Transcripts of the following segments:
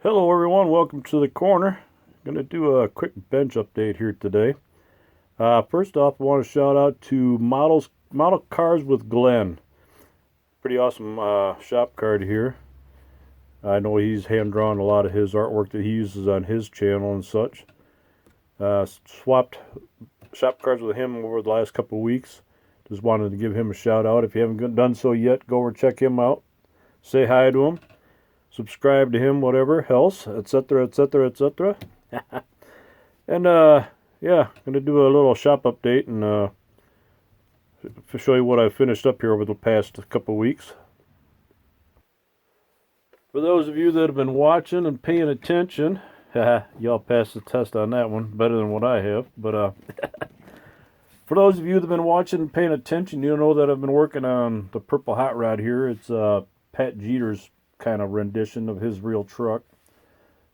Hello everyone, welcome to the corner. Going to do a quick bench update here today. First off, I want to shout out to Model Cars with Glenn. Pretty awesome shop card here. I know he's hand drawn a lot of his artwork that he uses on his channel and such. Swapped shop cards with him over the last couple of weeks. Just wanted to give him a shout out. If you haven't done so yet, go over and check him out. Say hi to him. Subscribe to him, whatever else, etc., etc., etc. And yeah, gonna do a little shop update and show you what I've finished up here over the past couple weeks. For those of you that have been watching and paying attention, y'all passed the test on that one better than what I have. But for those of you that have been watching and paying attention, you know that I've been working on the purple hot rod here. It's Pat Jeter's kind of rendition of his real truck.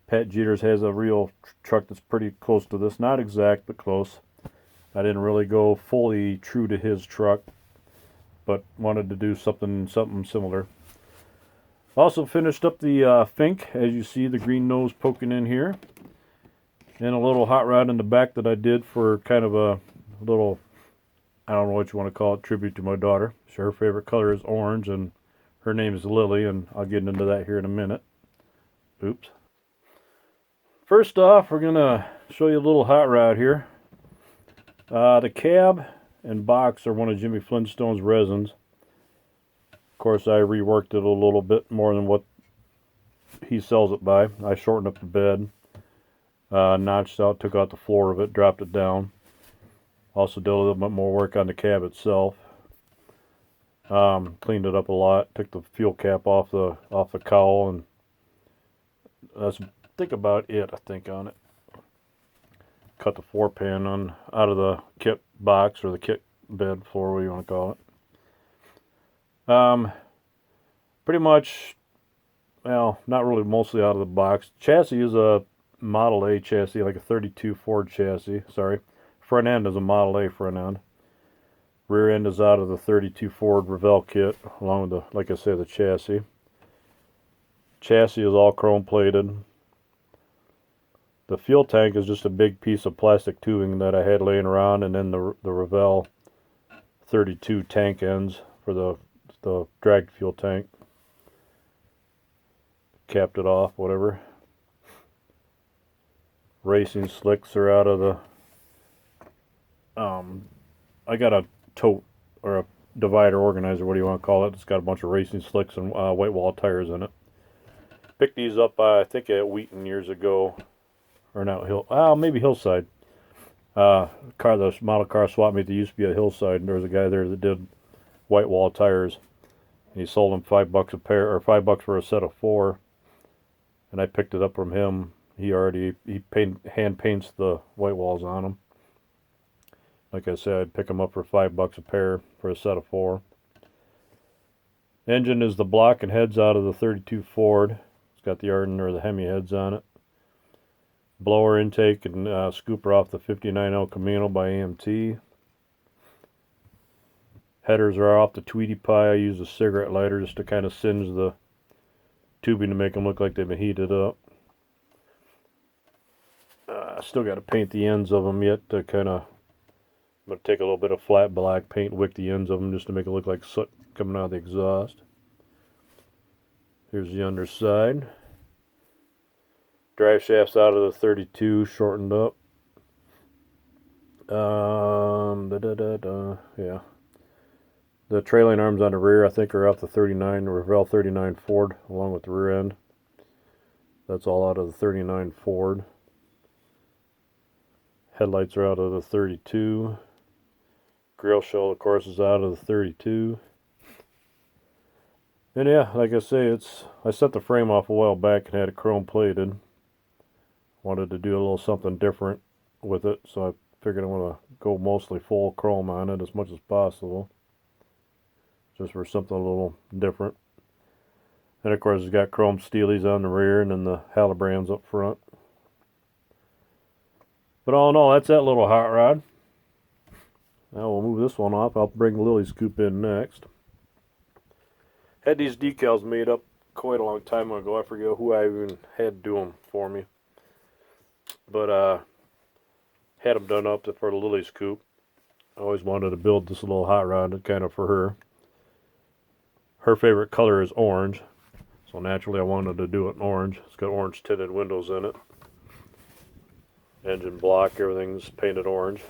Pat Jeter's has a real truck that's pretty close to this. Not exact, but close. I didn't really go fully true to his truck, but wanted to do something similar. Also finished up the Fink, as you see the green nose poking in here. And a little hot rod in the back that I did for kind of a little, I don't know what you want to call it, tribute to my daughter. Her favorite color is orange, and her name is Lily, and I'll get into that here in a minute. Oops. First off, we're going to show you a little hot rod here. The cab and box are one of Jimmy Flintstone's resins. Of course, I reworked it a little bit more than what he sells it by. I shortened up the bed, notched out, took out the floor of it, dropped it down. Also did a little bit more work on the cab itself. Cleaned it up a lot. Took the fuel cap off the cowl, and that's think about it. I think on it. Cut the floor pan out of the kit box or the kit bed floor, whatever you want to call it. Pretty much, well, not really. Mostly out of the box. Chassis is a Model A chassis, like a 32 Ford chassis. Sorry, front end is a Model A front end. Rear end is out of the 32 Ford Revell kit, along with the, like I said, the chassis. Chassis is all chrome plated. The fuel tank is just a big piece of plastic tubing that I had laying around, and then the Revell 32 tank ends for the drag fuel tank. Capped it off, whatever. Racing slicks are out of the. I got a tote or a divider organizer, what do you want to call it? It's got a bunch of racing slicks and white wall tires in it. Picked these up, I think at Wheaton years ago, or not maybe Hillside. The model car swap meet that used to be at Hillside, and there was a guy there that did white wall tires. And he sold them $5 a pair, or $5 for a set of 4. And I picked it up from him. He hand paints the white walls on them. Like I said, I'd pick them up for $5 a pair for a set of 4. Engine is the block and heads out of the 32 Ford. It's got the Arden or the Hemi heads on it. Blower intake and scooper off the 59 El Camino by AMT. Headers are off the Tweety Pie. I use a cigarette lighter just to kind of singe the tubing to make them look like they've been heated up. I still got to paint the ends of them yet to kind of. I'm going to take a little bit of flat black paint, wick the ends of them just to make it look like soot coming out of the exhaust. Here's the underside. Drive shafts out of the 32, shortened up. Yeah. The trailing arms on the rear, I think, are off the 39, the Revell 39 Ford, along with the rear end. That's all out of the 39 Ford. Headlights are out of the 32. Grill shell, of course, is out of the 32. And yeah, like I say, I set the frame off a while back and had it chrome plated. Wanted to do a little something different with it, so I figured I'm going to go mostly full chrome on it as much as possible. Just for something a little different. And of course, it's got chrome steelies on the rear and then the halibrands up front. But all in all, that's that little hot rod. Now we'll move this one off. I'll bring Lily's scoop in next. Had these decals made up quite a long time ago. I forget who I even had do them for me. But had them done up for the Lily's coop. I always wanted to build this little hot rod kind of for her. Her favorite color is orange. So naturally I wanted to do it in orange. It's got orange tinted windows in it. Engine block, everything's painted orange.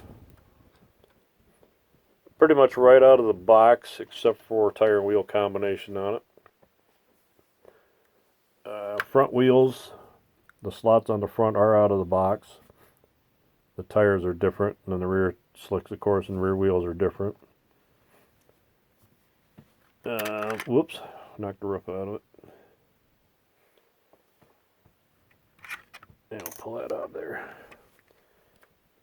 Pretty much right out of the box, except for tire and wheel combination on it. Front wheels, the slots on the front are out of the box. The tires are different, and then the rear slicks, of course, and rear wheels are different. Whoops, knocked the roof out of it. And I'll pull that out there.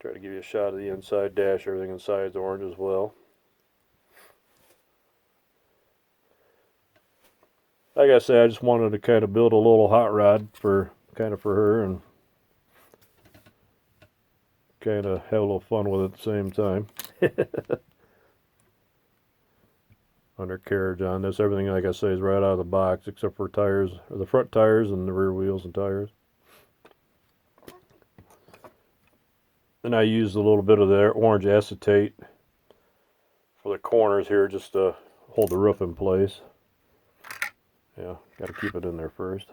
Try to give you a shot of the inside dash. Everything inside is orange as well. Like I said, I just wanted to kind of build a little hot rod for her and kind of have a little fun with it at the same time. Undercarriage on this. Everything, like I say, is right out of the box except for tires, or the front tires and the rear wheels and tires. Then I used a little bit of their orange acetate for the corners here just to hold the roof in place. Yeah, got to keep it in there first.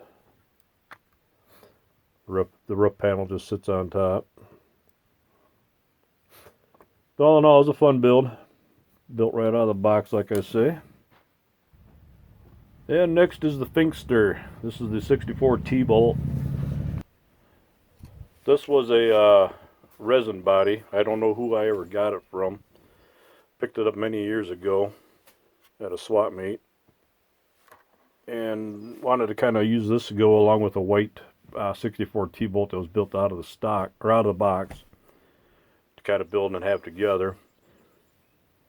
The roof panel just sits on top. But all in all, it was a fun build. Built right out of the box, like I say. And next is the Finkster. This is the 64 T-bolt. This was a resin body. I don't know who I ever got it from. Picked it up many years ago at a swap meet. And wanted to kind of use this to go along with a white 64 T-bolt that was built out of the stock, or out of the box, to kind of build and have together.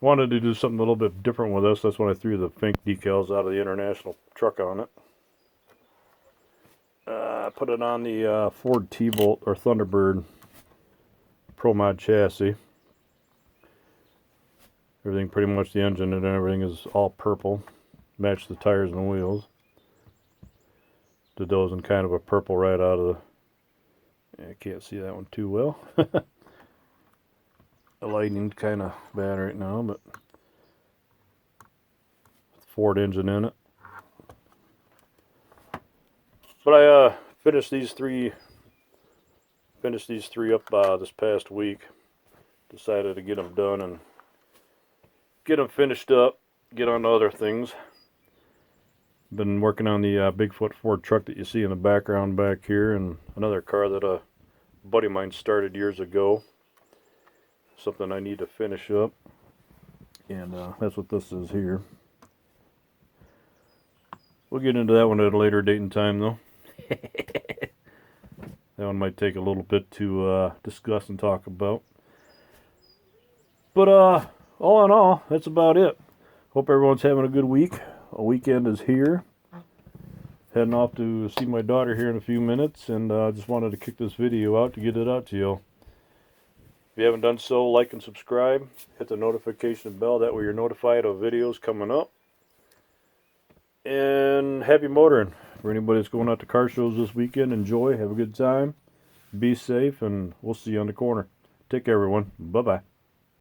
Wanted to do something a little bit different with this. That's when I threw the Fink decals out of the International truck on it. Put it on the Ford T-bolt or Thunderbird Pro Mod chassis. Everything, pretty much the engine and everything, is all purple. Match the tires and wheels. Did those in kind of a purple right out of the... I can't see that one too well. The lighting's kind of bad right now, but Ford engine in it. But I finished these three up this past week. Decided to get them done and get them finished up, get on to other things. Been working on the Bigfoot Ford truck that you see in the background back here, and another car that a buddy of mine started years ago. Something I need to finish up, and that's what this is here. We'll get into that one at a later date and time, though. That one might take a little bit to discuss and talk about. But all in all, that's about it. Hope everyone's having a good week. A weekend is here. Heading off to see my daughter here in a few minutes, and I just wanted to kick this video out to get it out to you. If you haven't done so, like and subscribe. Hit the notification bell, that way you're notified of videos coming up. And happy motoring. For anybody that's going out to car shows this weekend, enjoy, have a good time, be safe, and we'll see you on the corner. Take care, everyone. Bye-bye.